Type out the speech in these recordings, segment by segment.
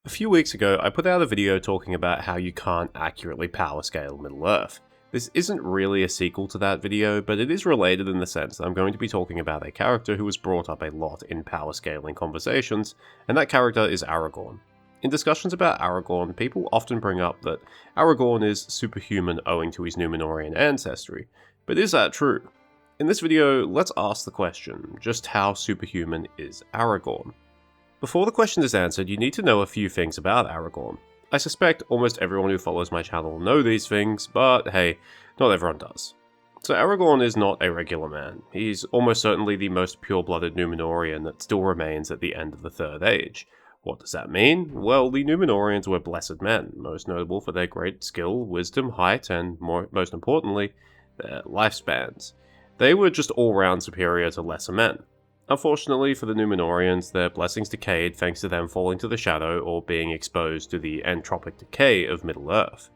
A few weeks ago, I put out a video talking about how you can't accurately power scale Middle-earth. This isn't really a sequel to that video, but it is related in the sense that I'm going to be talking about a character who was brought up a lot in power scaling conversations, and that character is Aragorn. In discussions about Aragorn, people often bring up that Aragorn is superhuman owing to his Numenorean ancestry, but is that true? In this video, let's ask the question, just how superhuman is Aragorn? Before the question is answered, you need to know a few things about Aragorn. I suspect almost everyone who follows my channel will know these things, but hey, not everyone does. So Aragorn is not a regular man. He's almost certainly the most pure-blooded Numenorean that still remains at the end of the Third Age. What does that mean? Well, the Numenoreans were blessed men, most notable for their great skill, wisdom, height, and most importantly, their lifespans. They were just all-round superior to lesser men. Unfortunately for the Numenoreans, their blessings decayed thanks to them falling to the shadow or being exposed to the entropic decay of Middle-earth.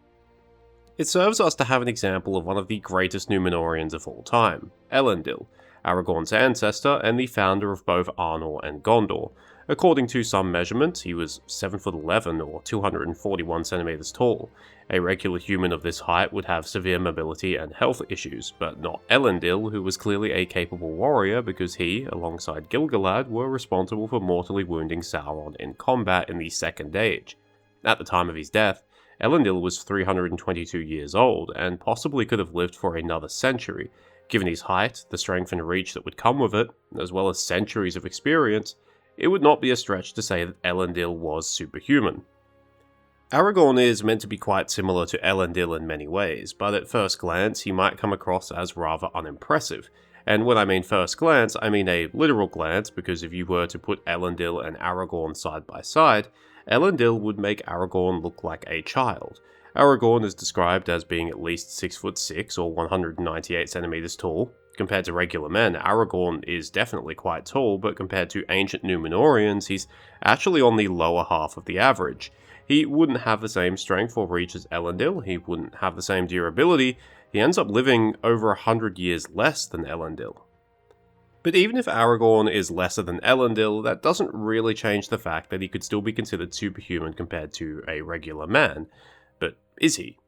It serves us to have an example of one of the greatest Numenoreans of all time, Elendil, Aragorn's ancestor and the founder of both Arnor and Gondor. According to some measurements, he was 7'11" or 241 centimeters tall. A regular human of this height would have severe mobility and health issues, but not Elendil, who was clearly a capable warrior because he, alongside Gil-galad, were responsible for mortally wounding Sauron in combat in the Second Age. At the time of his death, Elendil was 322 years old, and possibly could have lived for another century. Given his height, the strength and reach that would come with it, as well as centuries of experience, it would not be a stretch to say that Elendil was superhuman. Aragorn is meant to be quite similar to Elendil in many ways, but at first glance he might come across as rather unimpressive. And when I mean first glance, I mean a literal glance, because if you were to put Elendil and Aragorn side by side, Elendil would make Aragorn look like a child. Aragorn is described as being at least 6'6" or 198 centimeters tall. Compared to regular men, Aragorn is definitely quite tall, but compared to ancient Numenoreans, he's actually on the lower half of the average. He wouldn't have the same strength or reach as Elendil, he wouldn't have the same durability, he ends up living over 100 years less than Elendil. But even if Aragorn is lesser than Elendil, that doesn't really change the fact that he could still be considered superhuman compared to a regular man. But is he?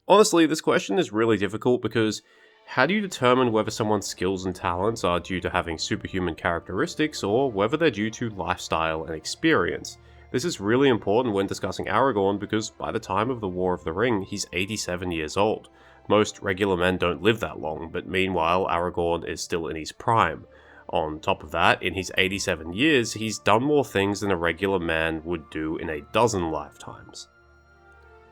Honestly, this question is really difficult because how do you determine whether someone's skills and talents are due to having superhuman characteristics or whether they're due to lifestyle and experience? This is really important when discussing Aragorn because by the time of the War of the Ring, he's 87 years old. Most regular men don't live that long, but meanwhile Aragorn is still in his prime. On top of that, in his 87 years, he's done more things than a regular man would do in a dozen lifetimes.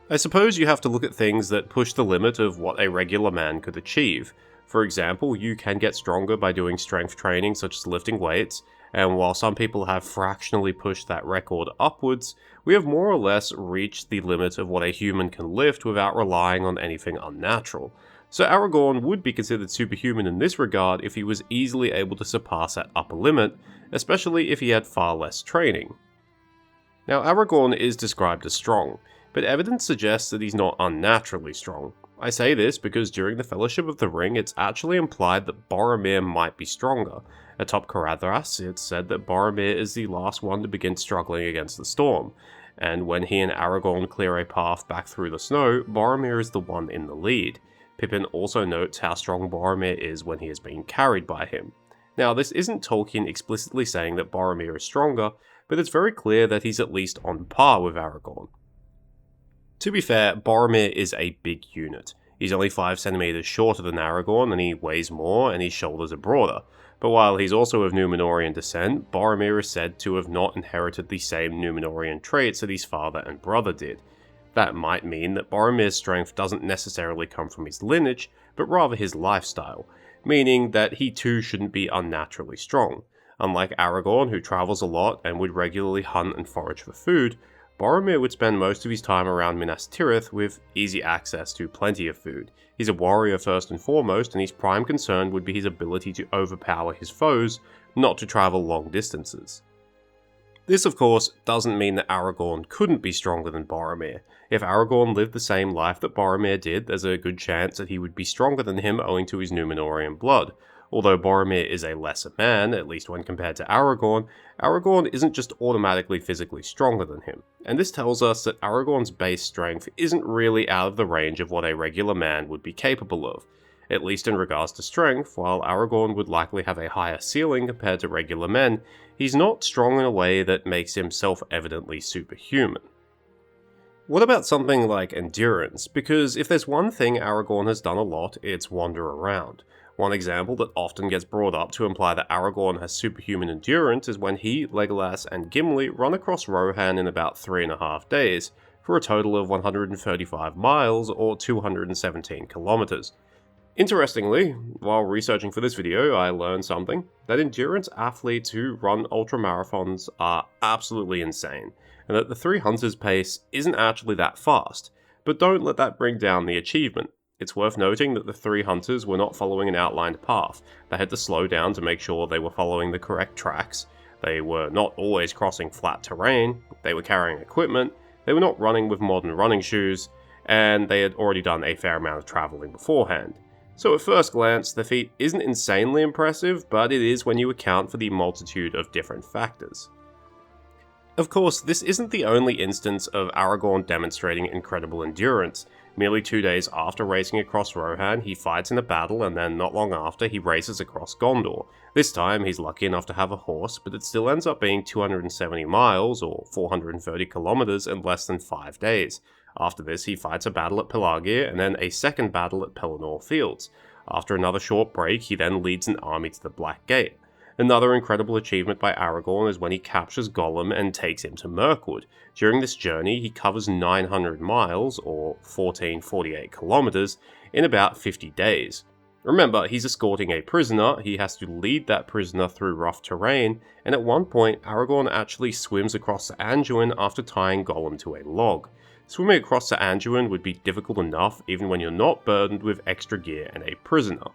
I suppose you have to look at things that push the limit of what a regular man could achieve. For example, you can get stronger by doing strength training such as lifting weights, and while some people have fractionally pushed that record upwards, we have more or less reached the limit of what a human can lift without relying on anything unnatural. So Aragorn would be considered superhuman in this regard if he was easily able to surpass that upper limit, especially if he had far less training. Now Aragorn is described as strong, but evidence suggests that he's not unnaturally strong. I say this because during the Fellowship of the Ring, it's actually implied that Boromir might be stronger. Atop Caradhras, it's said that Boromir is the last one to begin struggling against the storm, and when he and Aragorn clear a path back through the snow, Boromir is the one in the lead. Pippin also notes how strong Boromir is when he is being carried by him. Now, this isn't Tolkien explicitly saying that Boromir is stronger, but it's very clear that he's at least on par with Aragorn. To be fair, Boromir is a big unit. He's only 5 centimeters shorter than Aragorn, and he weighs more, and his shoulders are broader. But while he's also of Numenorean descent, Boromir is said to have not inherited the same Numenorean traits that his father and brother did. That might mean that Boromir's strength doesn't necessarily come from his lineage, but rather his lifestyle, meaning that he too shouldn't be unnaturally strong. Unlike Aragorn, who travels a lot and would regularly hunt and forage for food, Boromir would spend most of his time around Minas Tirith with easy access to plenty of food. He's a warrior first and foremost, and his prime concern would be his ability to overpower his foes, not to travel long distances. This, of course, doesn't mean that Aragorn couldn't be stronger than Boromir. If Aragorn lived the same life that Boromir did, there's a good chance that he would be stronger than him owing to his Numenorean blood. Although Boromir is a lesser man, at least when compared to Aragorn, Aragorn isn't just automatically physically stronger than him, and this tells us that Aragorn's base strength isn't really out of the range of what a regular man would be capable of. At least in regards to strength, while Aragorn would likely have a higher ceiling compared to regular men, he's not strong in a way that makes him self-evidently superhuman. What about something like endurance? Because if there's one thing Aragorn has done a lot, it's wander around. One example that often gets brought up to imply that Aragorn has superhuman endurance is when he, Legolas, and Gimli run across Rohan in about 3.5 days, for a total of 135 miles or 217 kilometers. Interestingly, while researching for this video, I learned something, that endurance athletes who run ultramarathons are absolutely insane, and that the Three Hunters' pace isn't actually that fast, but don't let that bring down the achievement. It's worth noting that the Three Hunters were not following an outlined path. They had to slow down to make sure they were following the correct tracks, they were not always crossing flat terrain, they were carrying equipment, they were not running with modern running shoes, and they had already done a fair amount of travelling beforehand. So at first glance, the feat isn't insanely impressive, but it is when you account for the multitude of different factors. Of course, this isn't the only instance of Aragorn demonstrating incredible endurance. Merely 2 days after racing across Rohan, he fights in a battle, and then not long after, he races across Gondor. This time, he's lucky enough to have a horse, but it still ends up being 270 miles, or 430 kilometers, in less than 5 days. After this, he fights a battle at Pelargir, and then a second battle at Pelennor Fields. After another short break, he then leads an army to the Black Gate. Another incredible achievement by Aragorn is when he captures Gollum and takes him to Mirkwood. During this journey, he covers 900 miles, or 1448 kilometers, in about 50 days. Remember, he's escorting a prisoner, he has to lead that prisoner through rough terrain, and at one point, Aragorn actually swims across the Anduin after tying Gollum to a log. Swimming across the Anduin would be difficult enough even when you're not burdened with extra gear and a prisoner.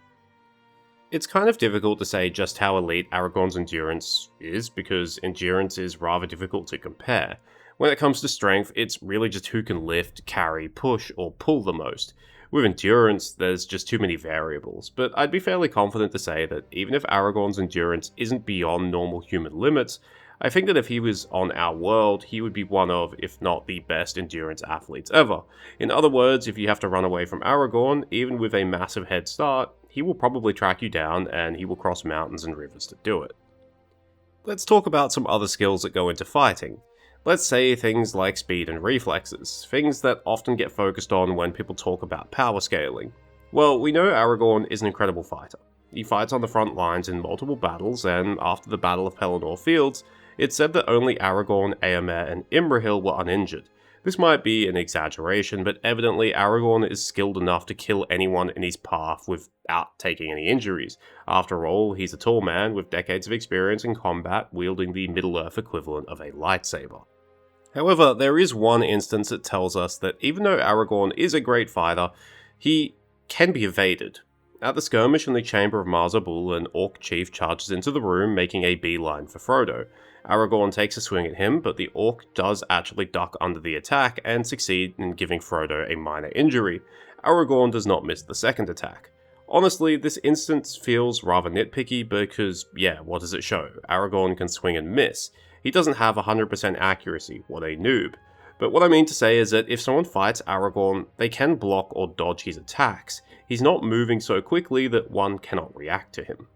It's kind of difficult to say just how elite Aragorn's endurance is, because endurance is rather difficult to compare. When it comes to strength, it's really just who can lift, carry, push, or pull the most. With endurance, there's just too many variables, but I'd be fairly confident to say that even if Aragorn's endurance isn't beyond normal human limits, I think that if he was on our world, he would be one of, if not the best endurance athletes ever. In other words, if you have to run away from Aragorn, even with a massive head start, he will probably track you down and he will cross mountains and rivers to do it. Let's talk about some other skills that go into fighting. Let's say things like speed and reflexes, things that often get focused on when people talk about power scaling. Well, we know Aragorn is an incredible fighter. He fights on the front lines in multiple battles, and after the Battle of Pelennor Fields, it's said that only Aragorn, Éomer, and Imrahil were uninjured. This might be an exaggeration, but evidently Aragorn is skilled enough to kill anyone in his path without taking any injuries. After all, he's a tall man with decades of experience in combat, wielding the Middle-earth equivalent of a lightsaber. However, there is one instance that tells us that even though Aragorn is a great fighter, he can be evaded. At the skirmish in the Chamber of Maz-Arbul, an Orc chief charges into the room, making a beeline for Frodo. Aragorn takes a swing at him, but the Orc does actually duck under the attack and succeed in giving Frodo a minor injury. Aragorn does not miss the second attack. Honestly, this instance feels rather nitpicky because, yeah, what does it show? Aragorn can swing and miss. He doesn't have 100% accuracy, what a noob. But what I mean to say is that if someone fights Aragorn, they can block or dodge his attacks. He's not moving so quickly that one cannot react to him.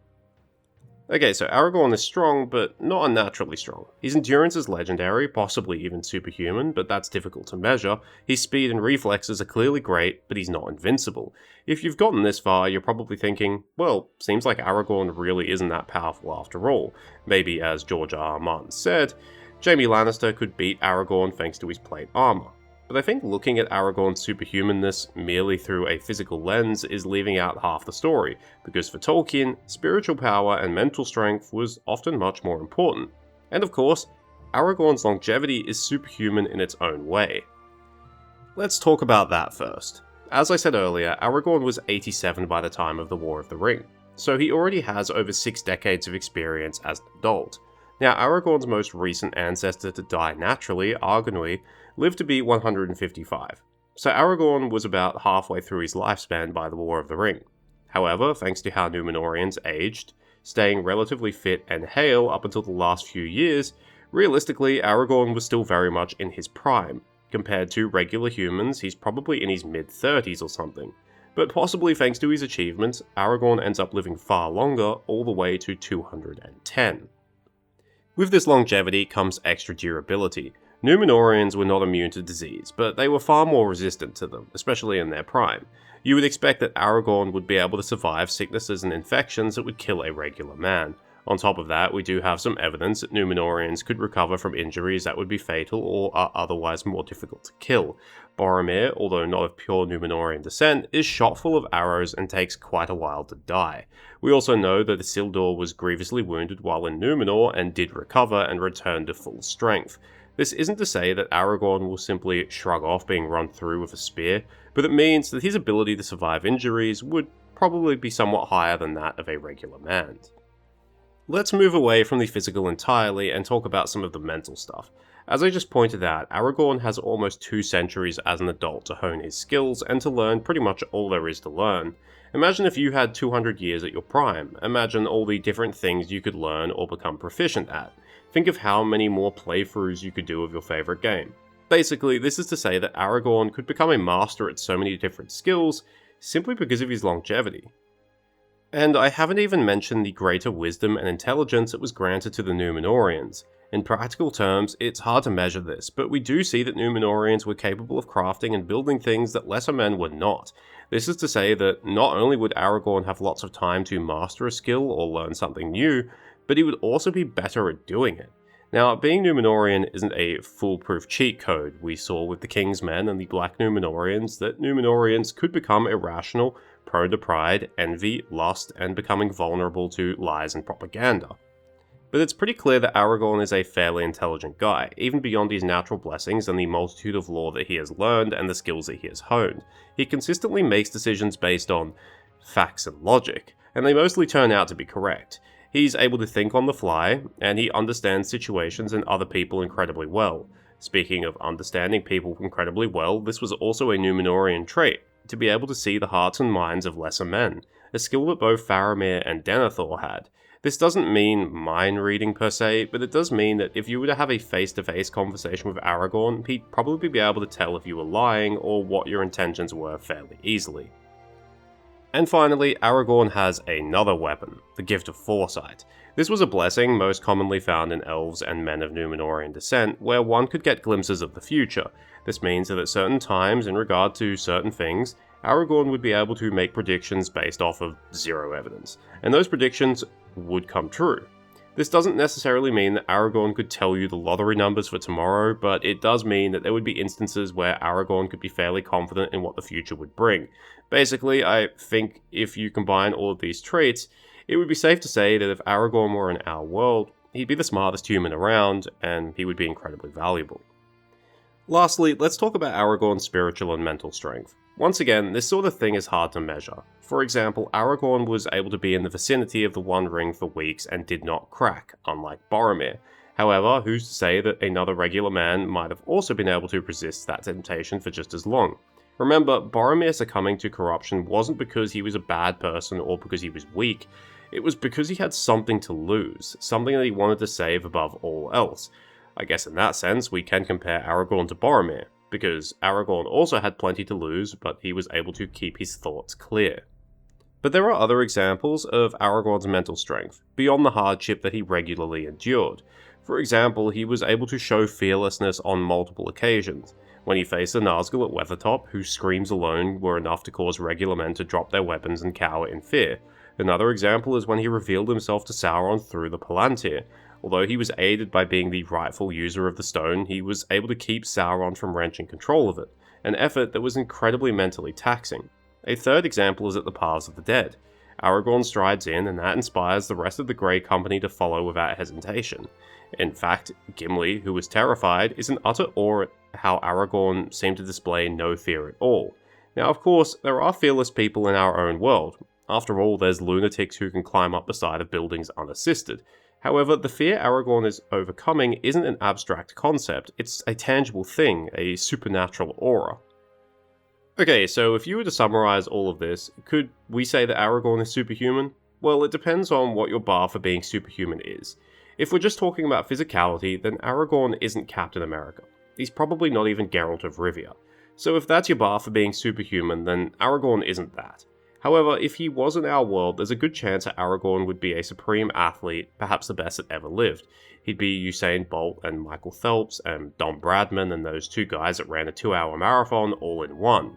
Okay, so Aragorn is strong, but not unnaturally strong. His endurance is legendary, possibly even superhuman, but that's difficult to measure. His speed and reflexes are clearly great, but he's not invincible. If you've gotten this far, you're probably thinking, well, seems like Aragorn really isn't that powerful after all. Maybe, as George R.R. Martin said, Jaime Lannister could beat Aragorn thanks to his plate armor. But I think looking at Aragorn's superhumanness merely through a physical lens is leaving out half the story, because for Tolkien, spiritual power and mental strength was often much more important. And of course, Aragorn's longevity is superhuman in its own way. Let's talk about that first. As I said earlier, Aragorn was 87 by the time of the War of the Ring, so he already has over 6 decades of experience as an adult. Now, Aragorn's most recent ancestor to die naturally, Aragorn, lived to be 155, so Aragorn was about halfway through his lifespan by the War of the Ring. However, thanks to how Numenoreans aged, staying relatively fit and hale up until the last few years, realistically Aragorn was still very much in his prime. Compared to regular humans, he's probably in his mid-30s or something. But possibly thanks to his achievements, Aragorn ends up living far longer, all the way to 210. With this longevity comes extra durability. Numenoreans were not immune to disease, but they were far more resistant to them, especially in their prime. You would expect that Aragorn would be able to survive sicknesses and infections that would kill a regular man. On top of that, we do have some evidence that Numenoreans could recover from injuries that would be fatal or are otherwise more difficult to kill. Boromir, although not of pure Numenorean descent, is shot full of arrows and takes quite a while to die. We also know that Isildur was grievously wounded while in Numenor and did recover and return to full strength. This isn't to say that Aragorn will simply shrug off being run through with a spear, but it means that his ability to survive injuries would probably be somewhat higher than that of a regular man. Let's move away from the physical entirely and talk about some of the mental stuff. As I just pointed out, Aragorn has almost 2 centuries as an adult to hone his skills and to learn pretty much all there is to learn. Imagine if you had 200 years at your prime. Imagine all the different things you could learn or become proficient at. Think of how many more playthroughs you could do of your favourite game. Basically, this is to say that Aragorn could become a master at so many different skills simply because of his longevity. And I haven't even mentioned the greater wisdom and intelligence that was granted to the Numenoreans. In practical terms, it's hard to measure this, but we do see that Numenoreans were capable of crafting and building things that lesser men were not. This is to say that not only would Aragorn have lots of time to master a skill or learn something new, but he would also be better at doing it. Now, being Numenorean isn't a foolproof cheat code. We saw with the King's Men and the Black Numenoreans that Numenoreans could become irrational, prone to pride, envy, lust, and becoming vulnerable to lies and propaganda. But it's pretty clear that Aragorn is a fairly intelligent guy, even beyond his natural blessings and the multitude of lore that he has learned and the skills that he has honed. He consistently makes decisions based on facts and logic, and they mostly turn out to be correct. He's able to think on the fly, and he understands situations and other people incredibly well. Speaking of understanding people incredibly well, this was also a Numenorean trait, to be able to see the hearts and minds of lesser men, a skill that both Faramir and Denethor had. This doesn't mean mind reading per se, but it does mean that if you were to have a face-to-face conversation with Aragorn, he'd probably be able to tell if you were lying or what your intentions were fairly easily. And finally, Aragorn has another weapon, the gift of foresight. This was a blessing most commonly found in elves and men of Numenorean descent, where one could get glimpses of the future. This means that at certain times, in regard to certain things, Aragorn would be able to make predictions based off of zero evidence, and those predictions would come true. This doesn't necessarily mean that Aragorn could tell you the lottery numbers for tomorrow, but it does mean that there would be instances where Aragorn could be fairly confident in what the future would bring. Basically, I think if you combine all of these traits, it would be safe to say that if Aragorn were in our world, he'd be the smartest human around, and he would be incredibly valuable. Lastly, let's talk about Aragorn's spiritual and mental strength. Once again, this sort of thing is hard to measure. For example, Aragorn was able to be in the vicinity of the One Ring for weeks and did not crack, unlike Boromir. However, who's to say that another regular man might have also been able to resist that temptation for just as long? Remember, Boromir succumbing to corruption wasn't because he was a bad person or because he was weak, it was because he had something to lose, something that he wanted to save above all else. I guess in that sense, we can compare Aragorn to Boromir, because Aragorn also had plenty to lose, but he was able to keep his thoughts clear. But there are other examples of Aragorn's mental strength, beyond the hardship that he regularly endured. For example, he was able to show fearlessness on multiple occasions. When he faced the Nazgul at Weathertop, whose screams alone were enough to cause regular men to drop their weapons and cower in fear. Another example is when he revealed himself to Sauron through the Palantir. Although he was aided by being the rightful user of the stone, he was able to keep Sauron from wrenching control of it, an effort that was incredibly mentally taxing. A third example is at the Paths of the Dead. Aragorn strides in, and that inspires the rest of the Grey Company to follow without hesitation. In fact, Gimli, who was terrified, is in utter awe at how Aragorn seemed to display no fear at all. Now, of course, there are fearless people in our own world. After all, there's lunatics who can climb up the side of buildings unassisted. However, the fear Aragorn is overcoming isn't an abstract concept, it's a tangible thing, a supernatural aura. Okay, so if you were to summarize all of this, could we say that Aragorn is superhuman? Well, it depends on what your bar for being superhuman is. If we're just talking about physicality, then Aragorn isn't Captain America. He's probably not even Geralt of Rivia. So if that's your bar for being superhuman, then Aragorn isn't that. However, if he was in our world, there's a good chance that Aragorn would be a supreme athlete, perhaps the best that ever lived. He'd be Usain Bolt and Michael Phelps and Don Bradman and those two guys that ran a 2-hour marathon all in one.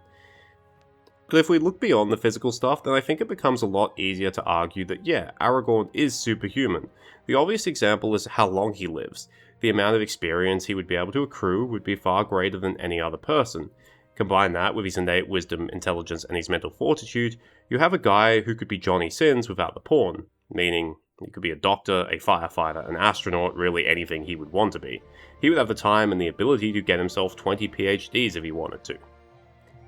But if we look beyond the physical stuff, then I think it becomes a lot easier to argue that yeah, Aragorn is superhuman. The obvious example is how long he lives. The amount of experience he would be able to accrue would be far greater than any other person. Combine that with his innate wisdom, intelligence, and his mental fortitude, you have a guy who could be Johnny Sins without the porn, meaning he could be a doctor, a firefighter, an astronaut, really anything he would want to be. He would have the time and the ability to get himself 20 PhDs if he wanted to.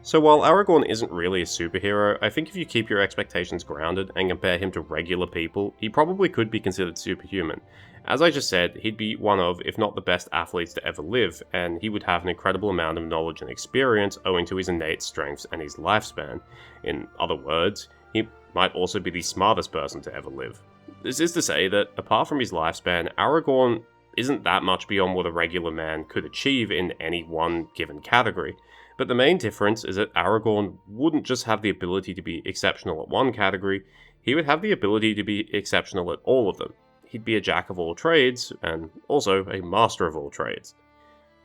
So while Aragorn isn't really a superhero, I think if you keep your expectations grounded and compare him to regular people, he probably could be considered superhuman. As I just said, he'd be one of, if not the best athletes to ever live, and he would have an incredible amount of knowledge and experience owing to his innate strengths and his lifespan. In other words, he might also be the smartest person to ever live. This is to say that, apart from his lifespan, Aragorn isn't that much beyond what a regular man could achieve in any one given category. But the main difference is that Aragorn wouldn't just have the ability to be exceptional at one category, he would have the ability to be exceptional at all of them. He'd be a jack of all trades, and also a master of all trades.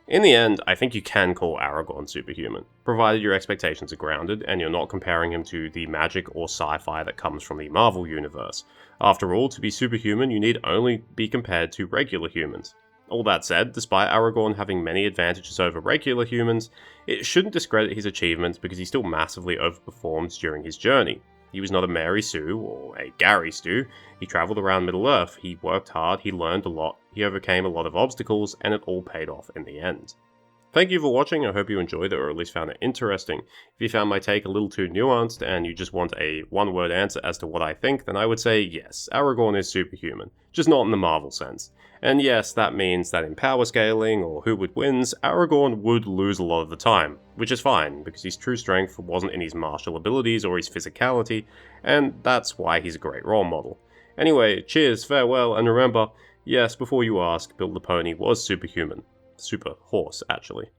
In the end, I think you can call Aragorn superhuman, provided your expectations are grounded and you're not comparing him to the magic or sci-fi that comes from the Marvel universe. After all, to be superhuman, you need only be compared to regular humans. All that said, despite Aragorn having many advantages over regular humans, it shouldn't discredit his achievements because he still massively overperformed during his journey. He was not a Mary Sue or a Gary Stu. He travelled around Middle-earth, he worked hard, he learned a lot, he overcame a lot of obstacles, and it all paid off in the end. Thank you for watching, I hope you enjoyed it or at least found it interesting. If you found my take a little too nuanced and you just want a one-word answer as to what I think, then I would say yes, Aragorn is superhuman, just not in the Marvel sense. And yes, that means that in power scaling, or who would wins, Aragorn would lose a lot of the time, which is fine, because his true strength wasn't in his martial abilities or his physicality, and that's why he's a great role model. Anyway, cheers, farewell, and remember, yes, before you ask, Bill the Pony was superhuman. Super horse, actually.